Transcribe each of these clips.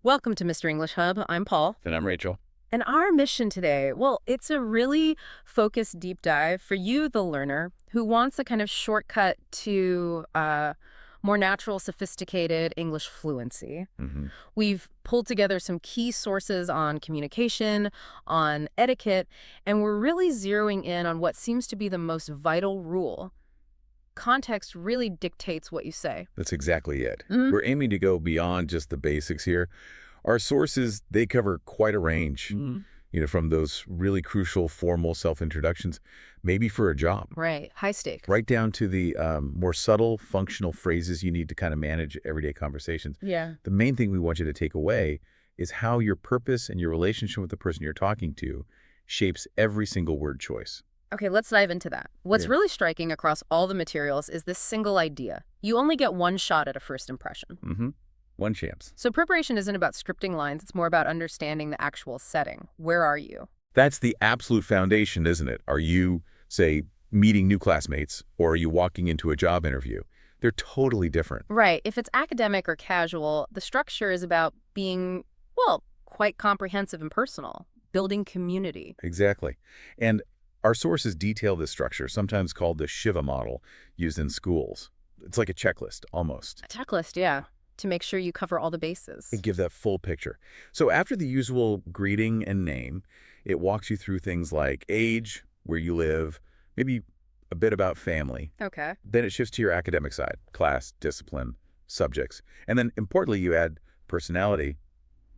Welcome to Mr. English Hub. I'm Paul. And I'm Rachel. And our mission today, well, it's a really focused deep dive for you, the learner, who wants a kind of shortcut to more natural, sophisticated English fluency. Hmm. We've pulled together some key sources on communication, on etiquette, and we're really zeroing in on what seems to be the most vital rule. Context really dictates what you say. That's exactly it. Mhm. We're aiming to go beyond just the basics here. Our sources, they cover quite a range, from those really crucial formal self-introductions, maybe for a job, Right. High stakes. right down to the more subtle functional phrases you need to kind of manage everyday conversations. Yeah. The main thing we want you to take away is how your purpose and your relationship with the person you're talking to shapes every single word choice. Okay, let's dive into that. What's Yeah. really striking across all the materials is this single idea. You only get one shot at a first impression. Mm-hmm. One chance. So preparation isn't about scripting lines, it's more about understanding the actual setting. Where are you? That's the absolute foundation, isn't it? Are you, say, meeting new classmates, or are you walking into a job interview? They're totally different. Right. If it's academic or casual, the structure is about being, well, quite comprehensive and personal, building community. Exactly. And our sources detail this structure, sometimes called the Shiva model, used in schools. It's like a checklist, almost. A checklist, yeah, to make sure you cover all the bases. It gives that full picture. So after the usual greeting and name, it walks you through things like age, where you live, maybe a bit about family. Okay. Then it shifts to your academic side, class, discipline, subjects. And then importantly, you add personality,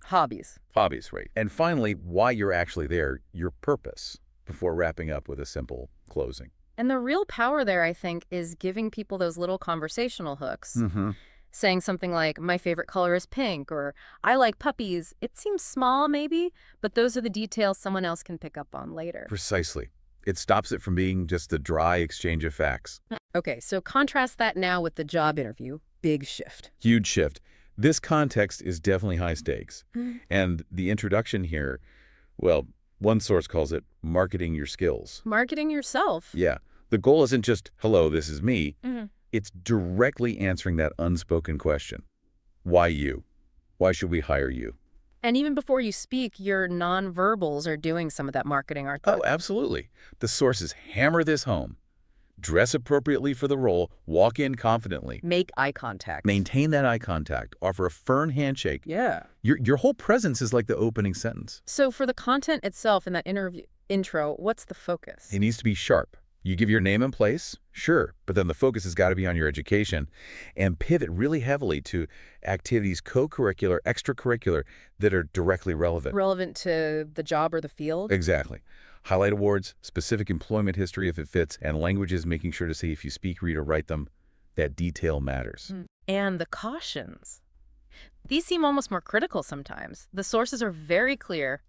Hobbies. hobbies, right? And finally, why you're actually there, your purpose, before wrapping up with a simple closing. And the real power there, I think, is giving people those little conversational hooks. Mm-hmm. Saying something like, my favorite color is pink, or I like puppies. It seems small, maybe, but those are the details someone else can pick up on later. Precisely. It stops it from being just a dry exchange of facts. Okay, so contrast that now with the job interview. Big shift. Huge shift. This context is definitely high stakes. Mm. And the introduction here, well, one source calls it marketing your skills. Marketing yourself. Yeah. The goal isn't just, hello, this is me. Mhm. It's directly answering that unspoken question. Why you? Why should we hire you? And even before you speak, your nonverbals are doing some of that marketing, aren't they? Oh, absolutely. The sources hammer this home. Dress appropriately for the role, walk in confidently, Make eye contact. maintain that eye contact, offer a firm handshake. Yeah. Your whole presence is like the opening sentence. So for the content itself in that intro, what's the focus? It needs to be sharp. You give your name and place, sure, but then the focus has got to be on your education and pivot really heavily to activities co-curricular, extracurricular that are directly relevant. Relevant to the job or the field? Exactly. Highlight awards, specific employment history if it fits, and languages, making sure to say if you speak, read, or write them, that detail matters. And the cautions. These seem almost more critical sometimes. The sources are very clear.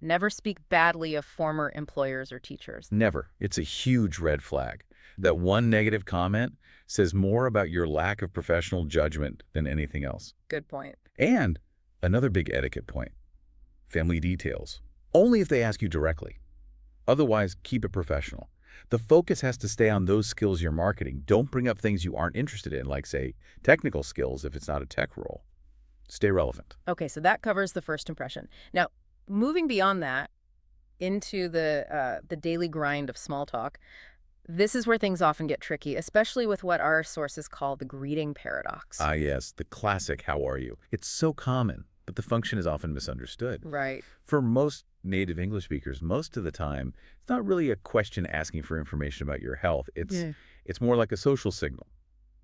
Never speak badly of former employers or teachers. Never. It's a huge red flag. That one negative comment says more about your lack of professional judgment than anything else. Good point. And another big etiquette point, family details. Only if they ask you directly. Otherwise, keep it professional. The focus has to stay on those skills you're marketing. Don't bring up things you aren't interested in, like, say, technical skills if it's not a tech role. Stay relevant. Okay, so that covers the first impression. Now, moving beyond that into the daily grind of small talk, this is where things often get tricky, especially with what our sources call the greeting paradox. Ah, yes, the classic "how are you?" It's so common, but the function is often misunderstood. Right. For most native English speakers, most of the time, it's not really a question asking for information about your health. It's more like a social signal,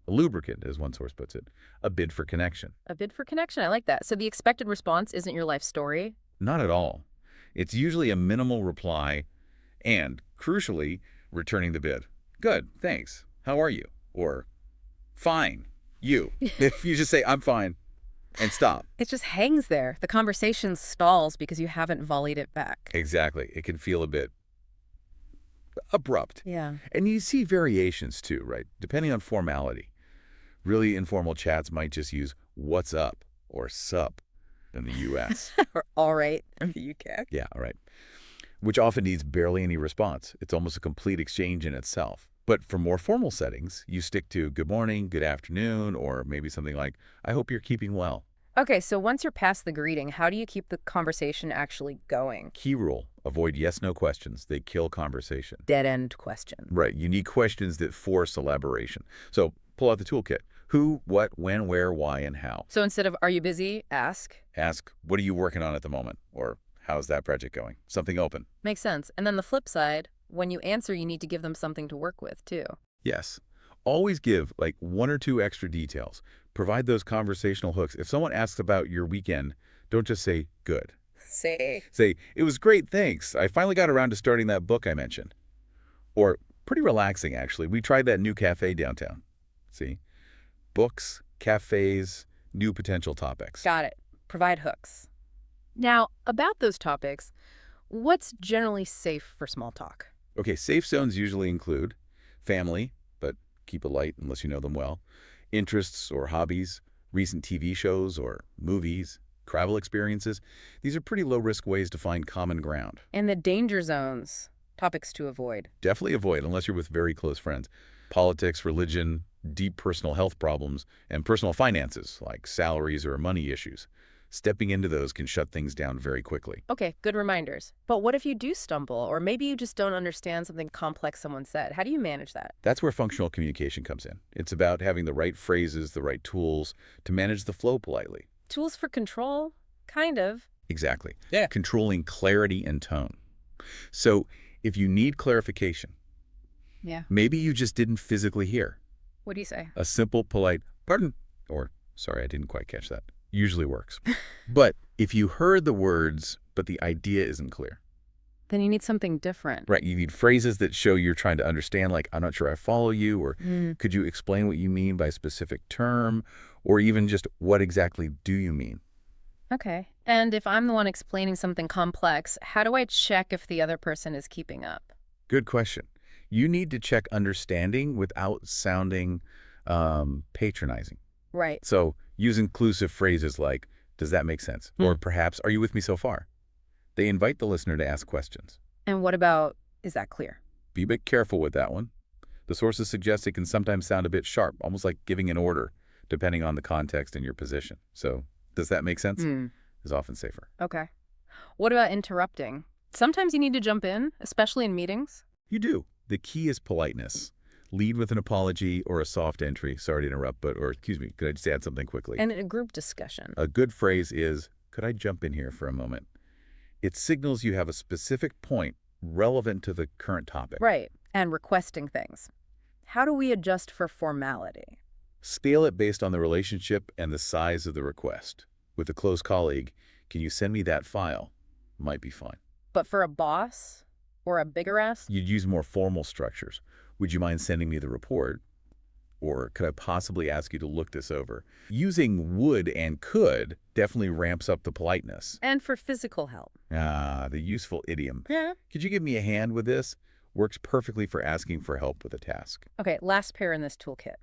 a lubricant, as one source puts it, a bid for connection. A bid for connection. I like that. So the expected response isn't your life story. Not at all. It's usually a minimal reply and, crucially, returning the bid. Good, thanks. How are you? Or, fine, you. If you just say, I'm fine, and stop. It just hangs there. The conversation stalls because you haven't volleyed it back. Exactly. It can feel a bit abrupt. Yeah. And you see variations too, right? Depending on formality. Really informal chats might just use what's up or sup in the U.S. Or all right in the UK. Yeah, all right. Which often needs barely any response. It's almost a complete exchange in itself. But for more formal settings, you stick to good morning, good afternoon, or maybe something like, I hope you're keeping well. Okay, so once you're past the greeting, how do you keep the conversation actually going? Key rule, avoid yes-no questions. They kill conversation. Dead-end question. Right, you need questions that force elaboration. So pull out the toolkit. Who, what, when, where, why, and how. So instead of, are you busy, ask. Ask, what are you working on at the moment? Or how's that project going? Something open. Makes sense. And then the flip side, when you answer, you need to give them something to work with, too. Yes. Always give like 1 or 2 extra details. Provide those conversational hooks. If someone asks about your weekend, don't just say, good. Say. Say, it was great, thanks. I finally got around to starting that book I mentioned. Or, pretty relaxing, actually. We tried that new cafe downtown. See? Books, cafes, new potential topics. Got it. Provide hooks. Now, about those topics, what's generally safe for small talk? Okay, safe zones usually include family, but keep it light unless you know them well, interests or hobbies, recent TV shows or movies, travel experiences. These are pretty low-risk ways to find common ground. And the danger zones, topics to avoid. Definitely avoid unless you're with very close friends. Politics, religion, deep personal health problems, and personal finances like salaries or money issues. Stepping into those can shut things down very quickly. Okay, good reminders. But what if you do stumble, or maybe you just don't understand something complex someone said? How do you manage that? That's where functional communication comes in. It's about having the right phrases, the right tools to manage the flow politely. Tools for control? Kind of. Exactly. Yeah. Controlling clarity and tone. So if you need clarification, Yeah. maybe you just didn't physically hear. What do you say? A simple, polite, pardon, or sorry, I didn't quite catch that, usually works. But if you heard the words, but the idea isn't clear, Then you need something different. right? You need phrases that show you're trying to understand, like, I'm not sure I follow you, or Mm. could you explain what you mean by a specific term, or even just what exactly do you mean? Okay. And if I'm the one explaining something complex, how do I check if the other person is keeping up? Good question. You need to check understanding without sounding patronizing. Right. So use inclusive phrases like, does that make sense? Hmm. Or perhaps, are you with me so far? They invite the listener to ask questions. And what about, is that clear? Be a bit careful with that one. The sources suggest it can sometimes sound a bit sharp, almost like giving an order, depending on the context and your position. So does that make sense? Hmm. Is often safer. Okay. What about interrupting? Sometimes you need to jump in, especially in meetings. You do. The key is politeness. Lead with an apology or a soft entry. Sorry to interrupt, but, or excuse me, could I just add something quickly? And in a group discussion. A good phrase is, could I jump in here for a moment? It signals you have a specific point relevant to the current topic. Right. And requesting things. How do we adjust for formality? Scale it based on the relationship and the size of the request. With a close colleague, can you send me that file? Might be fine. But for a boss or a bigger ask? You'd use more formal structures. Would you mind sending me the report? Or could I possibly ask you to look this over? Using would and could definitely ramps up the politeness. And for physical help. Ah, the useful idiom. Yeah. Could you give me a hand with this? Works perfectly for asking for help with a task. Okay, last pair in this toolkit.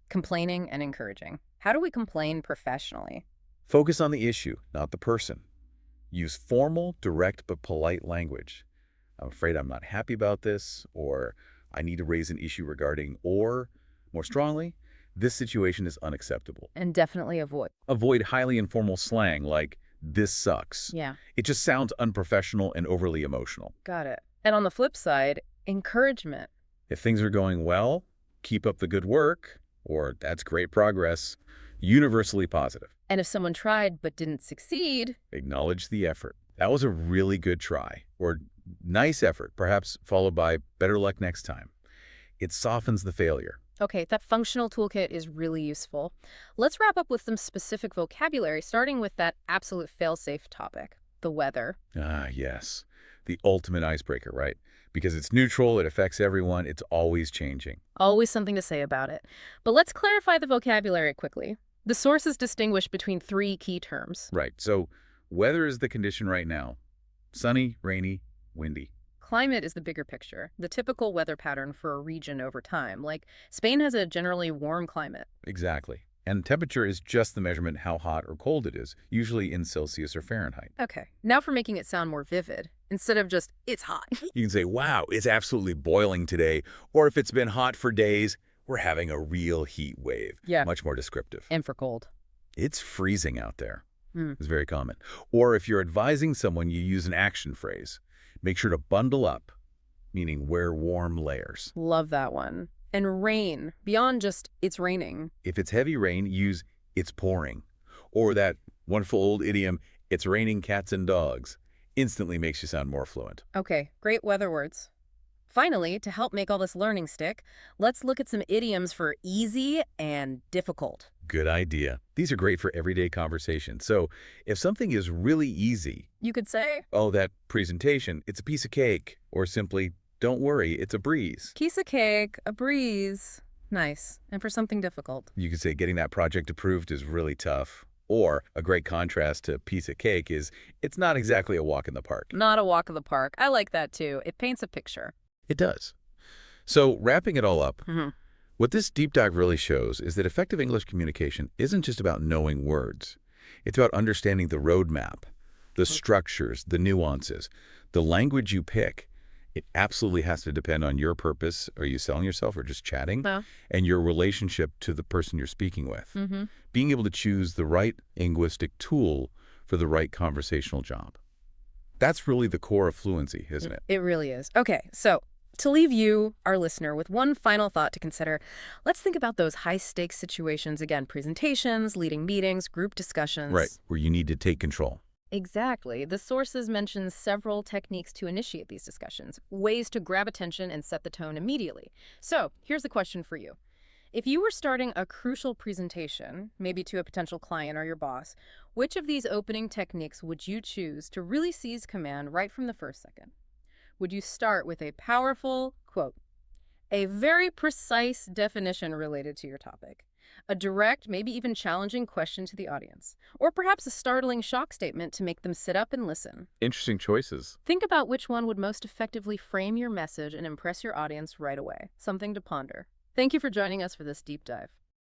Complaining and encouraging. How do we complain professionally? Focus on the issue, not the person. Use formal, direct, but polite language. I'm afraid I'm not happy about this, or I need to raise an issue regarding, or, more strongly, this situation is unacceptable. And definitely avoid. Avoid highly informal slang like, this sucks. Yeah, It just sounds unprofessional and overly emotional. got it. And on the flip side, encouragement. If things are going well, keep up the good work, or that's great progress. Universally positive. And if someone tried but didn't succeed, Acknowledge the effort. That was a really good try, or nice effort, perhaps followed by better luck next time. It softens the failure. okay, that functional toolkit is really useful. Let's wrap up with some specific vocabulary, starting with that absolute fail-safe topic, the weather. Ah, yes. The ultimate icebreaker, right? Because it's neutral, it affects everyone, it's always changing. Always something to say about it. But let's clarify the vocabulary quickly. The sources distinguish between 3 key terms. Right, so weather is the condition right now. Sunny, rainy, windy. Climate is the bigger picture, the typical weather pattern for a region over time. Like, Spain has a generally warm climate. Exactly. And temperature is just the measurement how hot or cold it is, usually in Celsius or Fahrenheit. Okay, now for making it sound more vivid, instead of just, it's hot. You can say, wow, it's absolutely boiling today. Or if it's been hot for days, we're having a real heat wave. Yeah. Much more descriptive. And for cold. It's freezing out there. Hmm. It's very common. Or if you're advising someone, you use an action phrase. Make sure to bundle up, meaning wear warm layers. Love that one. And rain, beyond just it's raining. If it's heavy rain, use it's pouring. Or that wonderful old idiom, it's raining cats and dogs. Instantly makes you sound more fluent. Okay, great weather words. Finally, to help make all this learning stick, let's look at some idioms for easy and difficult. Good idea. These are great for everyday conversation. So if something is really easy, You could say, oh, that presentation, it's a piece of cake. Or simply, don't worry, it's a breeze. piece of cake, a breeze. Nice. And for something difficult. You could say getting that project approved is really tough. Or a great contrast to piece of cake is it's not exactly a walk in the park. Not a walk in the park. I like that too. It paints a picture. It does. So wrapping it all up, Hmm. what this deep dive really shows is that effective English communication isn't just about knowing words. It's about understanding the roadmap, the structures, the nuances, the language you pick. It absolutely has to depend on your purpose. Are you selling yourself or just chatting? Well. And your relationship to the person you're speaking with. Mm-hmm. Being able to choose the right linguistic tool for the right conversational job. That's really the core of fluency, isn't it? It really is. Okay, so to leave you, our listener, with one final thought to consider, let's think about those high-stakes situations again, presentations, leading meetings, group discussions. Right, where you need to take control. Exactly. The sources mention several techniques to initiate these discussions, ways to grab attention and set the tone immediately. So here's the question for you. If you were starting a crucial presentation, maybe to a potential client or your boss, which of these opening techniques would you choose to really seize command right from the first second? Would you start with a powerful, quote, a very precise definition related to your topic, a direct, maybe even challenging question to the audience, or perhaps a startling shock statement to make them sit up and listen? Interesting choices. Think about which one would most effectively frame your message and impress your audience right away. Something to ponder. Thank you for joining us for this deep dive.